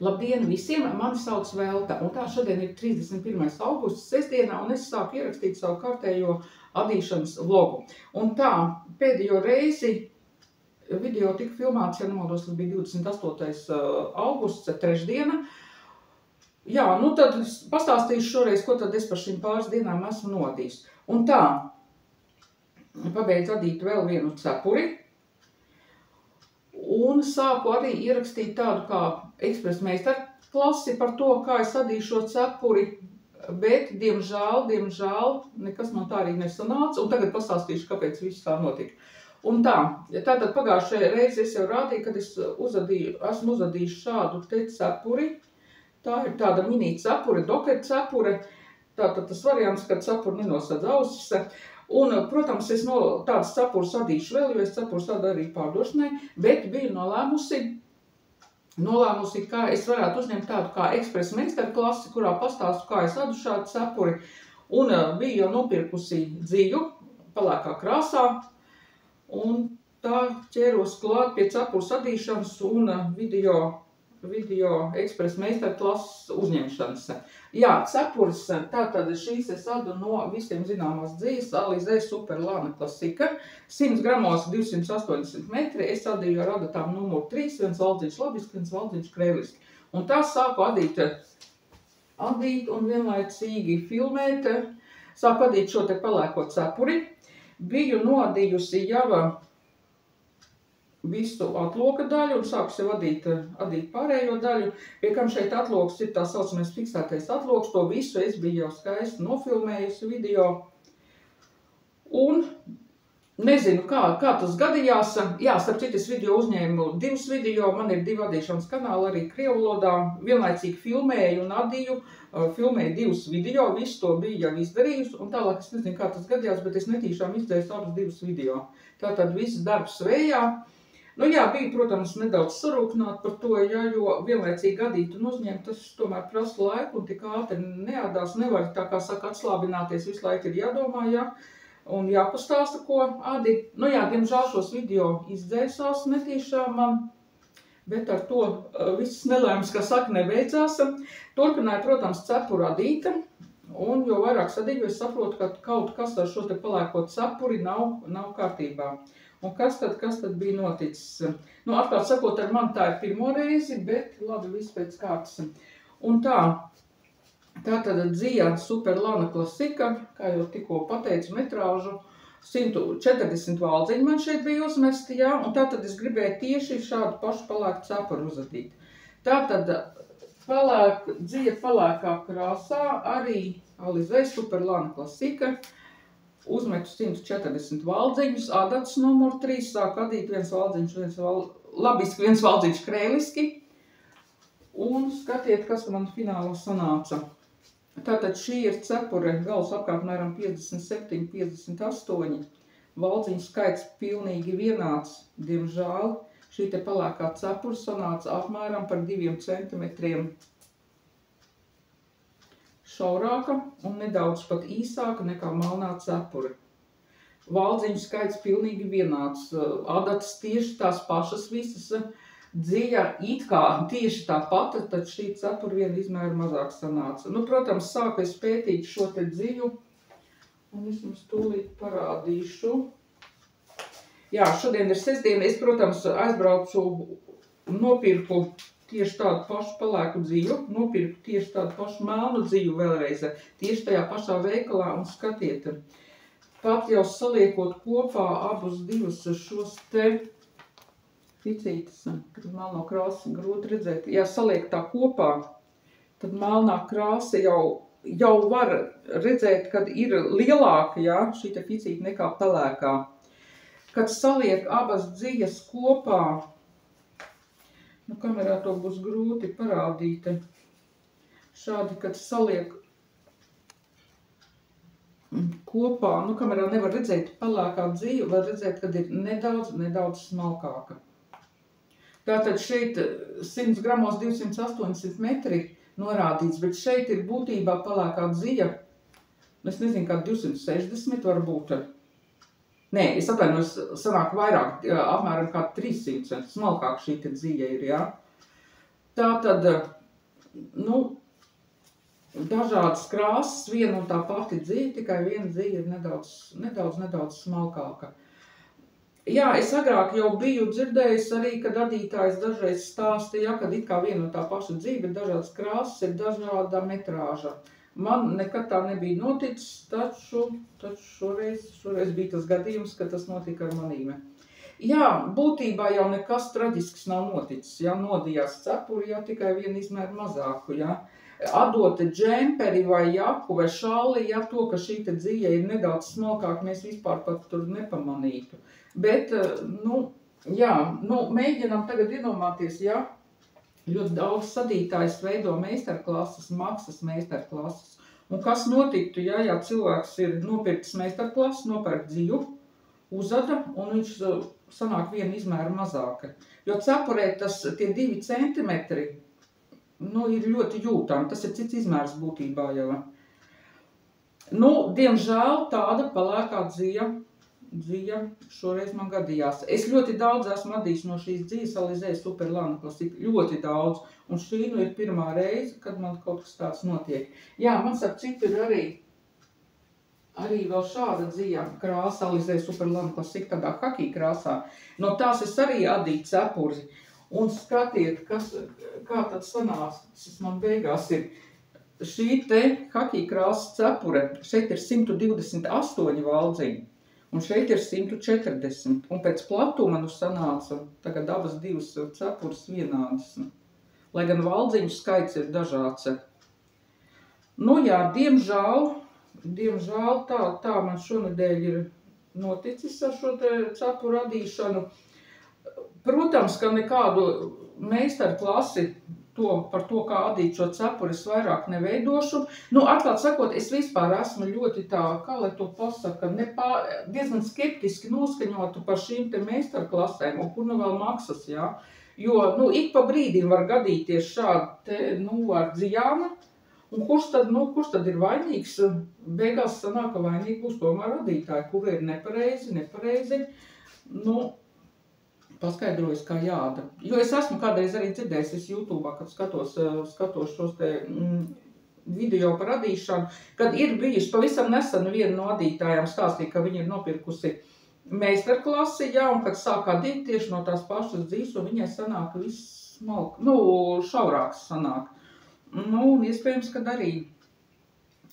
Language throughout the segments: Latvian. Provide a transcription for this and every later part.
Labdien visiem, mani sauc Velta, un tā šodien ir 31. augusts, sestdienā, un es sāku ierakstīt savu kārtējo adīšanas vlogu. Un tā, pēdējo reizi video tika filmēts, ja nemaldos, tas bija 28. augusts, trešdiena. Jā, nu tad pastāstīšu šoreiz, ko tad es par šīm pāris dienām esmu nodījis. Un tā, pabeidzu adīt vēl vienu cepuri. Un sāku arī ierakstīt tādu kā ekspresmeistaru klasi par to, kā es adīju šo cepuri, bet, diemžēl, nekas man tā arī nesanāca, un tagad pastāstīšu, kāpēc viss tā notika. Un tā, tātad pagājušajā reizi es jau rādīju, kad es esmu uzadījis šādu te cepuri. Tā ir tāda mini cepure, doker cepure, tātad tas variants, kad cepuri nenosadz ausis. Un, protams, es tādas cepures adīšu vēl, jo es cepures tādu arī pārdošanai, bet biju nolēmusi, kā es varētu uzņemt tādu kā ekspresmeistaru klasi, kurā pastāstu, kā es adu šādu cepuri. Un biju jau nopirkusi dziju, pelēkā krāsā, un tā ķēros klāt pie cepures adīšanas un video ekspresmeistaru klases uzņemšanas. Jā, cepures, tātad šīs es adu no visiem zināmās dzijas, Alizē Super Lana Klasika, 100 gramos 280 metri, es adīju ar adatām numuru 3, viens valdziņš labiski, viens valdziņš krēliski. Un tā sāku adīt un vienlaicīgi filmēt, sāku adīt šo te pelēko cepuri, biju noadījusi jau visu atloka daļu un sāku sev adīt pārējo daļu, pie kam šeit atloks ir tā saucamais fiksētais atloks, to visu es biju jau skaisti nofilmējusi video. Un nezinu, kā tas gadījās. Jā, starp citu, es video uzņēmu 2 video, man ir 2 adīšanas kanāli arī krievu valodā, vienlaicīgi filmēju un adīju, filmēju 2 video, visu to biju jau izdarījusi, un tālāk es nezinu, kā tas gadījās, bet es netīšām izdzēju abus 2 video. Tātad viss darbs vējā. Nu jā, bija, protams, nedaudz sarūknāt par to, ja, jo vienlaicīgi adīt un uzņemt, tas tomēr prasa laiku un tik ātri neādās, nevar, tā kā saka, atslābināties, visu laiku ir jādomā, ja, un jāpastāsta, ko adi. Nu jā, diemžēl šos video izdzēsās netīšām man, bet ar to viss nelēmas, kā saka, nebeidzās. Turpināja, protams, cepuru adīta, un jo vairāk sadīju, es saprotu, ka kaut kas ar šo te pelēko cepuri nav kārtībā. Un kas tad bija noticis? Nu, atklāt sakot, ar mani tā ir pirmo reizi, bet labi, viss pēc kārtas. Un tātad dzija Super Lana Klasika, kā jau tikko pateicu, metrāžu, 140 valdziņi man šeit bija uzmesti, jā, un tātad es gribēju tieši šādu pašu pelēku cepuru uzadīt. Tātad dzija pelēkā krāsā, arī Alizē Super Lana Klasika, uzmetu 140 valdziņus, adats numuru 3, sāk adīt viens valdziņš, labiski, viens valdziņš krēliski. Un skatiet, kas man finālā sanāca. Tātad šī ir cepure, galvas apkārtmēram 57, 58. Valdziņu skaits pilnīgi vienāds. Diemžēl šī te pelēkā cepura sanāca apmēram par 2 centimetriem šaurāka un nedaudz pat īsāka nekā melnā cepure. Valdziņu skaits pilnīgi vienāds, adatas tieši tās pašas visas, dzija it kā tieši tā pati, tad šī cepura viena izmēra mazāk sanāca. Nu, protams, sāku es pētīt šo te dziju, un es jums tūlīt parādīšu. Jā, šodien ir sestdiena, es, protams, aizbraucu, nopirku tieši tādu pašu pelēku dziju, nopirku tieši tādu pašu melnu dziju vēlreiz, tieši tajā pašā veikalā, un skatiet, pat jau saliekot kopā abus divus šos te ficītes, kad melno krāsa grūti redzēt, ja saliek tā kopā, tad melnā krāsa jau var redzēt, kad ir lielāka, jā, šī te ficīte nekā pelēkā. Kad saliek abas dzijas kopā, nu, kamerā to būs grūti parādīt. Šādi, kad saliek kopā, nu, kamerā nevar redzēt pelēkā dziju, var redzēt, kad ir nedaudz smalkāka. Tātad šeit 100 gramos 280 metri norādīts, bet šeit ir būtībā pelēkā dzija, es nezinu, kā 260 varbūt. Nē, es atvainojos, sanāk vairāk, apmēram kā 300, smalkāk šī te dzija ir, jā. Tātad, nu, dažādas krāsas, viena un tā pati dzīve, tikai viena dzīve ir nedaudz smalkāka. Jā, es agrāk jau biju dzirdējis arī, kad adītājs dažreiz stāstīja, kad it kā viena un tā paša dzīve, bet dažādas krāsas ir dažāda metrāža. Man nekad tā nebija noticis, taču šoreiz bija tas gadījums, ka tas notika ar manīm. Jā, būtībā jau nekas traģisks nav noticis, ja nodījās cepuri, jau tikai vienu izmēru mazāku, ja. Atdot džemperi vai jaku vai šalli, ja to, ka šī te dzīve ir nedaudz smalkāk, mēs vispār pat tur nepamanītu. Bet, mēģinām tagad iedomāties, ja ļoti daudz sadītājs veido meistarklases, maksas meistarklases. Un kas notiktu, ja cilvēks ir nopirkts meistarklases, nopērk dzīvu, uzada, un viņš sanāk vienu izmēru mazāka. Jo cepurē tie 2 centimetri, ir ļoti jūtami, tas ir cits izmērs būtībā jau. Diemžēl tāda pelēkā dzīve šoreiz man gadījās. Es ļoti daudz esmu adījis no šīs dzīves Alizē Superlana Klasika, ļoti daudz, un šī ir pirmā reize, kad man kaut kas tāds notiek. Jā, man starp citu ir arī vēl šāda dzīve krāsa Alizē Superlana Klasika, tādā hakī krāsā. No tās es arī adīju cepuri. Un skatiet, kā tad sanācis man beigās ir šī te hakī krāsas cepure. Šeit ir 128 valdziņi, un šeit ir 140. Un pēc platuma sanāca tagad abas divas cepures vienādas. Lai gan valdziņu skaits ir dažāds. Diemžēl tā man šonedēļ ir noticis ar šo te cepuru adīšanu. Protams, ka nekādu meistarklasi par to, kā adīt šo cepuri, es vairāk neveidošu. Atklāt sakot, es vispār esmu ļoti kā lai to pasaka, diezgan skeptiski noskaņotu par šīm te meistarklasēm, un kur vēl maksas, jā. Jo, ik pa brīdim var gadīties šādi te, ar dzijāna, un kurš tad ir vainīgs? Beigās sanāk, ka vainīgi būs tomēr adītāji, kuri ir nepareizi. Paskaidrojas, kā jāda. Jo es esmu kādreiz arī dzirdējis, es YouTube'ā, kad skatos šos te video par adīšanu, kad ir bijuši pavisam nesen viena no adītājām stāstīja, ka viņa ir nopirkusi meistarklasi, jā, un kad sāk adīt tieši no tās pašas dzīves, un viņai sanāk viss šaurāks sanāk. Un iespējams, kad arī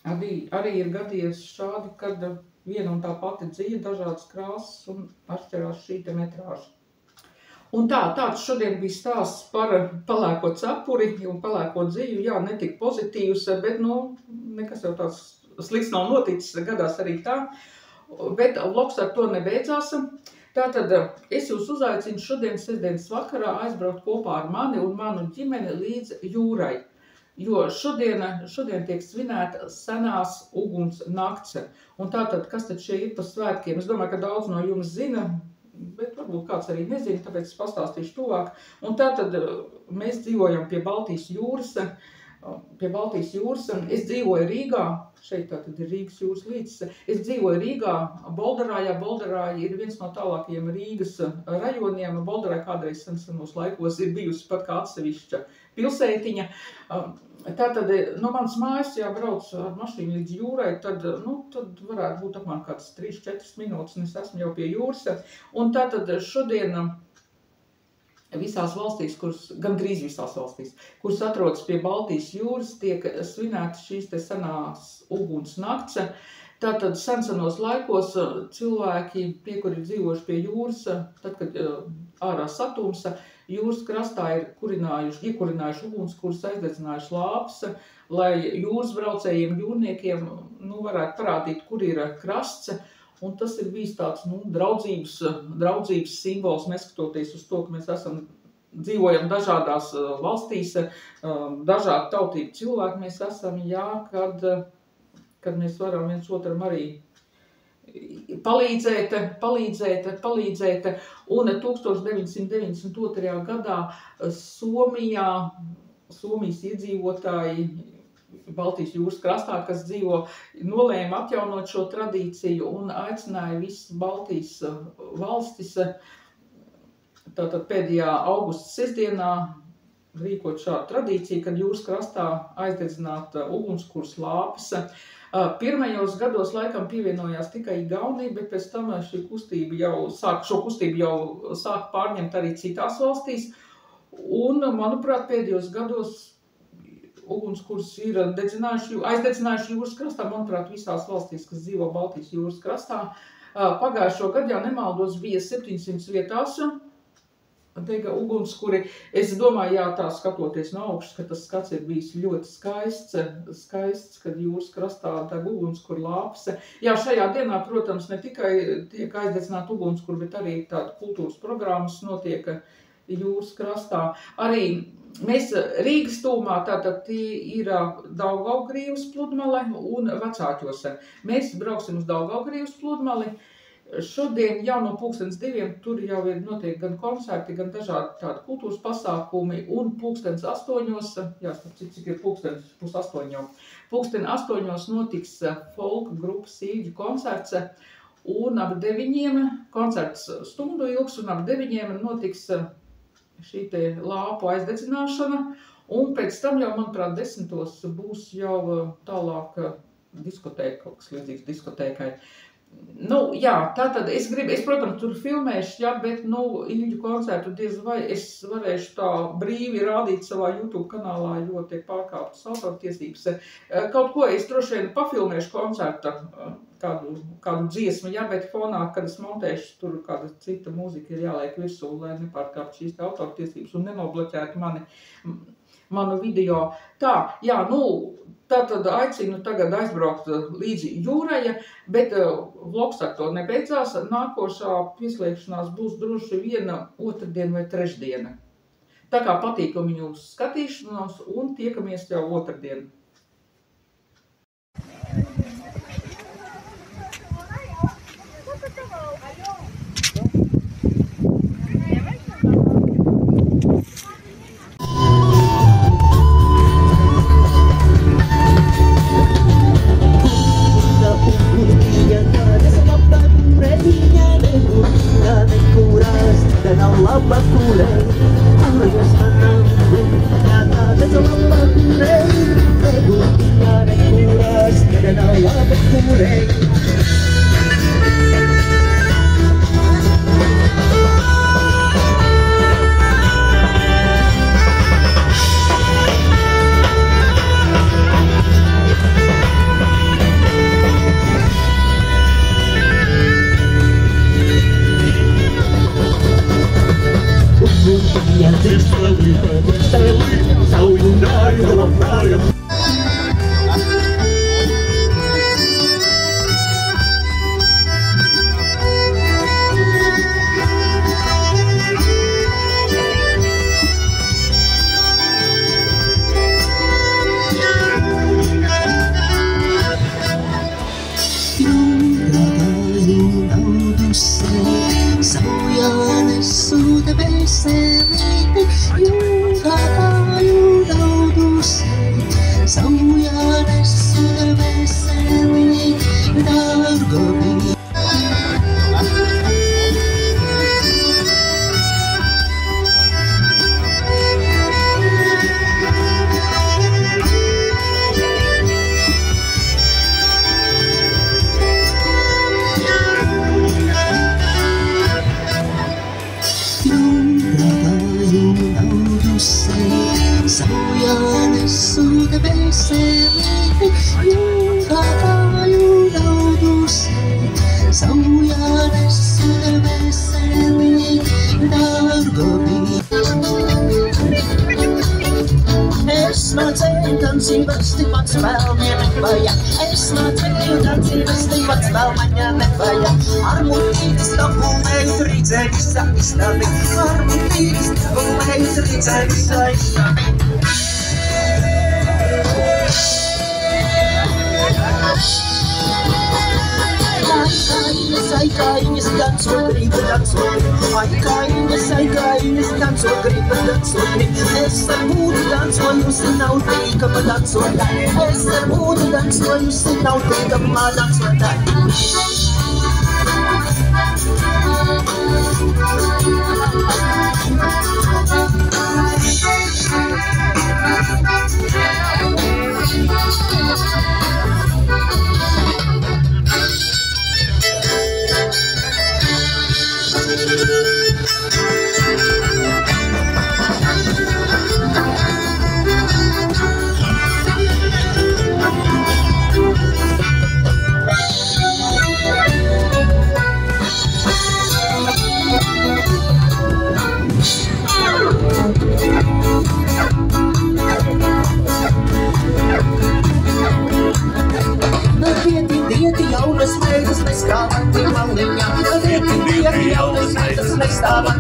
ir gadījies šādi, kad viena un tā pati dzīve, dažādas krāsas un atšķirās šī te metrāža. Un tāds šodien bija stāsts par pelēko cepuri un pelēko dzīvi. Jā, netik pozitīvs, bet, nekas jau tāds slikts nav noticis, gadās arī tā. Bet vlogs ar to nebeidzās. Tātad es jūs uzaicinu šodien sestdienas vakarā aizbraukt kopā ar mani un manu ģimeni līdz jūrai. Jo šodien tiek svinēta senās uguns nakts. Un tātad, kas tad šie ir pa svētkiem? Es domāju, ka daudz no jums zina, bet varbūt kāds arī nezina, tāpēc es pastāstīšu tuvāk. Un tātad mēs dzīvojam pie Baltijas jūras. Es dzīvoju Rīgā, šeit tātad ir Rīgas jūras līcis. Es dzīvoju Rīgā, Bolderājā. Bolderāja ir viens no tālākajiem Rīgas rajoniem. Bolderāja kādreiz senos laikos ir bijusi pat kā atsevišķa pilsētiņa. Tātad no manas mājas jābrauc ar mašīnu līdz jūrai, tad varētu būt apmēram kāds 3-4 minūtes, un es esmu jau pie jūras. Un tātad šodien visās valstīs, gandrīz visās valstīs, kuras atrodas pie Baltijas jūras, tiek svinētas šīs te senās uguns nakts. Tātad senos laikos cilvēki, tie, kuri dzīvojuši pie jūras, tad, kad ārā satumsa, jūras krastā ir iekurinājuši ugunskurus, aizdedzinājuši lāpes, lai jūras braucējiem, jūrniekiem varētu parādīt, kur ir krasts. Un tas ir bijis tāds draudzības simbols, neskatoties uz to, ka mēs dzīvojam dažādās valstīs, dažādu tautību cilvēki mēs esam, jā, kad mēs varam viens otram arī palīdzēt. Un 1992. gadā Somijas iedzīvotāji Baltijas jūras krastā, kas dzīvo, nolēma atjaunot šo tradīciju un aicināja visas Baltijas valstis. Tātad pēdējā augusta sestdienā rīkot šādu tradīciju, kad jūras krastā aizdedzināt ugunskurs lāpes. Pirmajos gados laikam pievienojās tikai Igaunija, bet pēc tam šo kustību jau sāk pārņemt arī citās valstīs. Un, manuprāt, pēdējos gados ugunskurs ir aizdedzinājuši jūras krastā, manuprāt, visās valstīs, kas dzīvo Baltijas jūras krastā. Pagājušo gadu, ja nemaldos, bija 700 vietās dega ugunskuri. Es domāju, jā, tā skatoties no augšas, ka tas skats ir bijis ļoti skaists, kad jūras krastā deg ugunskura lāpse. Jā, šajā dienā, protams, ne tikai tiek aizdedzināt ugunskuri, bet arī tāda kultūras programmas notiek jūras krastā. Arī mēs Rīgas tūmā, tātad tie ir Daugavgrīvas pludmale un Vecāķose. Mēs brauksim uz Daugavgrīvas pludmali. Šodien jau no 2:00 tur jau ir notiek gan koncerti, gan dažādi tādi kultūras pasākumi, un 8:00, cik ir 7:30 jau, 8:00 notiks folka grupas Sīļu koncerts, un ap 9:00 koncerts stundu ilgs, un ap 9:00 notiks šī te lāpu aizdedzināšana, un pēc tam jau, manuprāt, 10:00 būs jau tālāk diskotēka, kaut kas līdzīgs diskotēkai. Nu, jā, tātad es, protams, tur filmēšu, jā, bet, Ilģu koncertu diez vai es varēšu tā brīvi rādīt savā YouTube kanālā, jo tiek pārkāptas autortiesības. Kaut ko es droši vien pafilmēšu koncerta, kādu dziesmu, jā, bet fonā, kad es montēšu, tur kāda cita mūzika ir jāliek virsū, lai nepārkāptu šīs autortiesības un nenobloķētu manu video. Tā, jā, tātad aicinu tagad aizbraukt līdzi jūrai, bet vlogs ar to nebeidzās. Nākošā pieslēgšanās būs droši viena otrdiena vai trešdiena. Tā kā patīkami jums skatīšanos un tiekamies jau otrdien.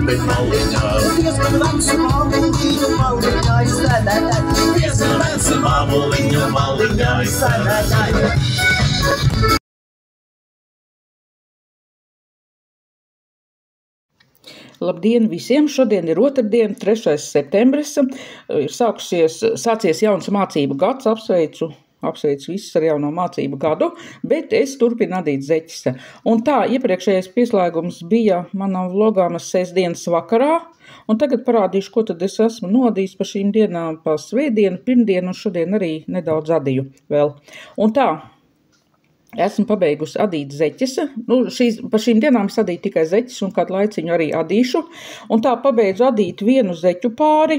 bet maliņā. Diezgan vecu māmuliņu maliņā izsēdētāji. Diezgan vecu māmuliņu maliņā izsēdētāji. Labdien visiem! Šodien ir otrdiena, 3. septembris. Ir sācies jauns mācību gads, apsveicu visus ar jauno mācību gadu, bet es turpinu adīt zeķis. Un tā, iepriekšējais pieslēgums bija manam vlogām sestdienas vakarā, un tagad parādīšu, ko tad es esmu nodījis pa šīm dienām, pa svētdienu, pirmdienu, un šodien arī nedaudz adīju vēl. Un tā, esmu pabeigusi adīt zeķis. Pa šīm dienām es adīju tikai zeķis un kādu laiciņu arī adīšu. Un tā pabeidzu adīt vienu zeķu pāri.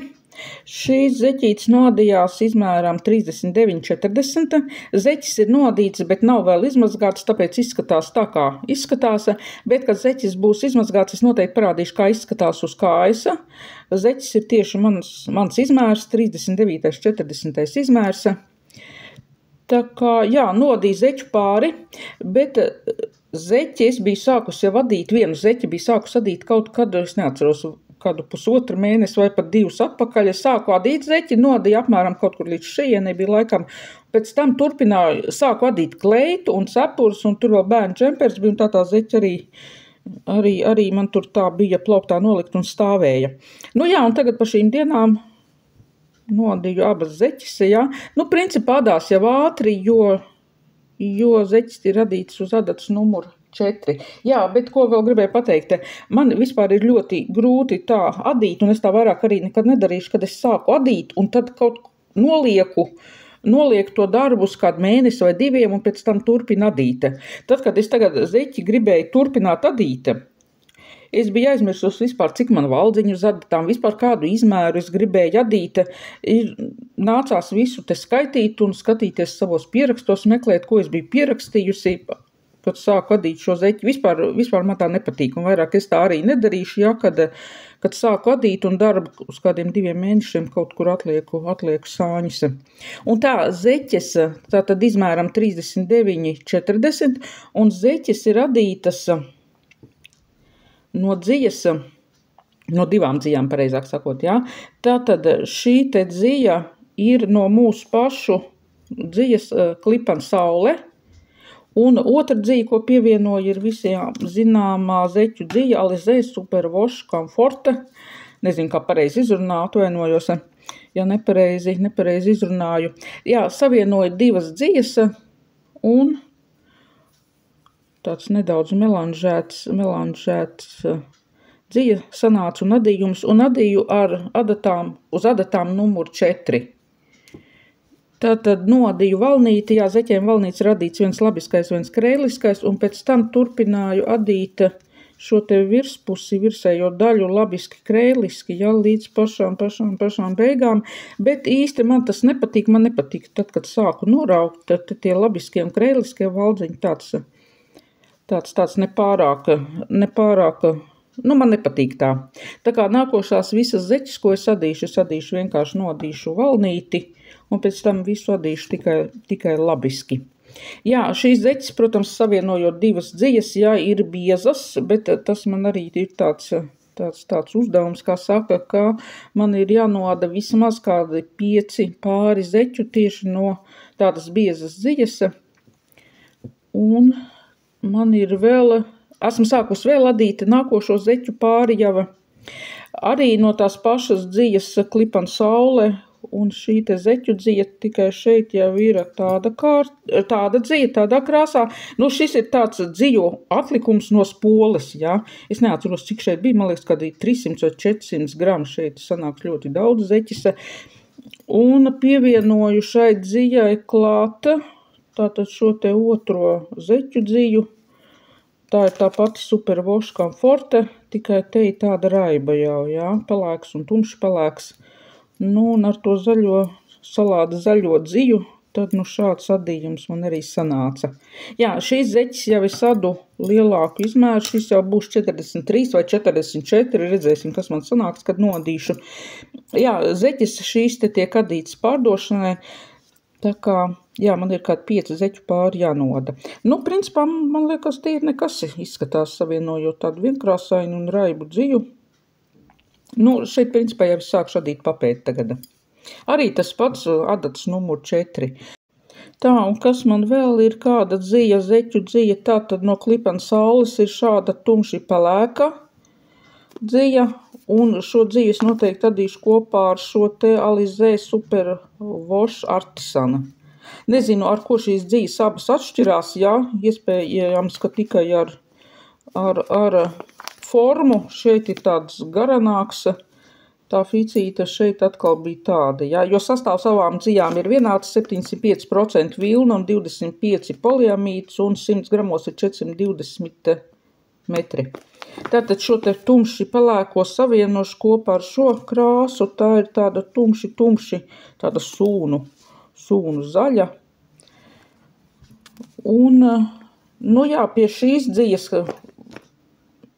Šīs zeķītes nodījās izmēram 39,40. Zeķis ir nodīts, bet nav vēl izmazgāts, tāpēc izskatās tā, kā izskatās. Bet, kad zeķis būs izmazgāts, es noteikti parādīšu, kā izskatās uz kājas. Zeķis ir tieši mans izmērs, 39,40 izmērs. Tā kā, jā, nodīju zeķu pāri, bet zeķi es biju sākusi jau adīt, vienu zeķi biju sākusi adīt kaut kad, es neatceros, kādu pusotru mēnesi vai pat 2 atpakaļ. Es sāku adīt zeķi, nodīju apmēram kaut kur līdz šienei bija laikam. Pēc tam turpināju, sāku adīt kleitu un cepurus, un tur vēl bērnu džempers bija, un tā zeķi arī man tur tā bija plauktā nolikt un stāvēja. Nu jā, un tagad pa šīm dienām nodīju abas zeķis, jā. Principā adās jau ātri, jo zeķis ir adīts uz adatas numuru 4. Jā, bet ko vēl gribēju pateikt, man vispār ir ļoti grūti tā adīt, un es tā vairāk arī nekad nedarīšu, kad es sāku adīt, un tad kaut nolieku to darbu uz kādu mēnesi vai 2, un pēc tam turpinu adīt. Tad, kad es tagad zeķi gribēju turpināt adīt, es biju aizmirsusi vispār, cik man valdziņu uz adatām, vispār kādu izmēru es gribēju adīt. Nācās visu te skaitīt un skatīties savos pierakstos, meklēt, ko es biju pierakstījusi, kad sāku adīt šo zeķi. Vispār man tā nepatīk, un vairāk es tā arī nedarīšu, ja, kad sāku adīt un darbu uz kādiem 2 mēnešiem kaut kur atlieku sāņus. Un tā zeķes, tā tad izmēram 39,40, un zeķes ir adītas no dzijas, no 2 dzijām, pareizāk sakot, jā. Tātad šī te dzija ir no mūsu pašu dzijas Klipan Saule, un otra dzija, ko pievienoja, ir visiem zināmā zeķu dzija Alizē Superwash Comforte. Nezinu, kā pareizi izrunā, atvainojos, ja nepareizi izrunāju. Jā, savienoja 2 dzijas un tāds nedaudz melanžēts dzija sanāca un adīju uz adatām numuru 4. Tātad nodīju valnīti, jā, zeķiem valnīts ir adīts viens labiskais, viens krēliskais, un pēc tam turpināju adīt šo te virsējo daļu labiski krēliski, jā, līdz pašām beigām, bet īsti man tas nepatīk, tad, kad sāku noraukt, tad tie labiskie un krēliskie valdziņi tāds nepārāk, man nepatīk tā. Tā kā nākošās visas zeķis, ko es adīšu vienkārši nodīšu valnīti, un pēc tam visu adīšu tikai labiski. Jā, šīs zeķis, protams, savienojot 2 dzijas, jā, ir biezas, bet tas man arī ir tāds uzdevums, kā saka, ka man ir jānoada vismaz kādi 5 pāri zeķu tieši no tādas biezas dzijas, un man ir esmu sākus vēl adīt nākošo zeķu pāri jau arī no tās pašas dzijas Klipan Saule, un šī te zeķu dzija tikai šeit jau ir tāda dzija, tādā krāsā. Šis ir tāds dziju atlikums no spoles, jā. Es neatceros, cik šeit bija, man liekas, kad 300 vai 400 gramu šeit sanāks ļoti daudz zeķis. Un pievienoju šai dzijai klāta tātad šo te otro zeķu dziju. Tā ir tā pati Superwash Comforte, tikai te ir tāda raiba jau, jā, pelēks un tumši pelēks. Un ar to salāda zaļo dziju, tad šāds adījums man arī sanāca. Jā, šīs zeķis jau es adu lielāku izmēru, šis jau būs 43 vai 44, redzēsim, kas man sanāks, kad nodīšu. Jā, zeķis šīs te tiek adītas pārdošanai, tā kā, jā, man ir kādi 5 zeķu pāri jānoda. Principā, man liekas, tie ir nekas izskatās savienojot tādu vienkrāsainu un raibu dziju. Nu, šeit principā jau es sākšu adīt papēt tagad. Arī tas pats adats numur 4. Tā, un kas man vēl ir kāda dzija, zeķu dzija, tā tad no Klipena saules ir šāda tumši pelēka dzija, un šo dziju es noteikti adīšu kopā ar šo te Alizē Super Wash Artisana. Nezinu, ar ko šīs dzijas abas atšķirās, jā, iespējams, ka tikai ar formu, šeit ir tāds garanāks, tā ficīte šeit atkal bija tāda, jā, jo sastāvs savām dzijām ir vienāds 705% vilna un 25 poliamīds un 100 gramos ir 420 metri. Tātad šo te tumši pelēko savienošu kopā ar šo krāsu, tā ir tāda tumši, tāda sūnu zaļa. Un, nu jā, pie šīs dzijas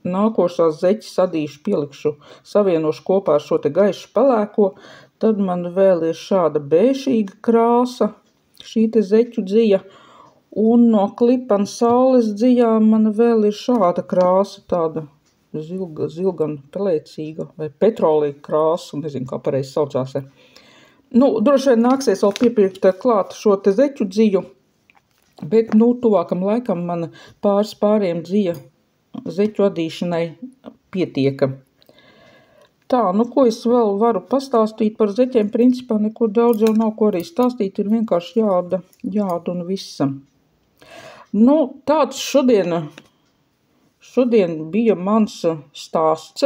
nākošās zeķes adīšu, pielikšu, savienošu kopā ar šo te gaišu pelēko, tad man vēl ir šāda bēšīga krāsa, šī te zeķu dzija, un no Klipena saules dzijām man vēl ir šāda krāsa, tāda zilgan pelēcīga vai petrolīga krāsa, nezinu, kā pareizi saucās. Nu, droši vien nāksies vēl piepirkt klāt šo te zeķu dziju, bet, nu, tuvākam laikam man pāriem dzija zeķu adīšanai pietieka. Tā, nu, ko es vēl varu pastāstīt par zeķiem, principā neko daudz jau nav ko arī stāstīt, ir vienkārši jāda un visa. Nu, tāds šodien bija mans stāsts.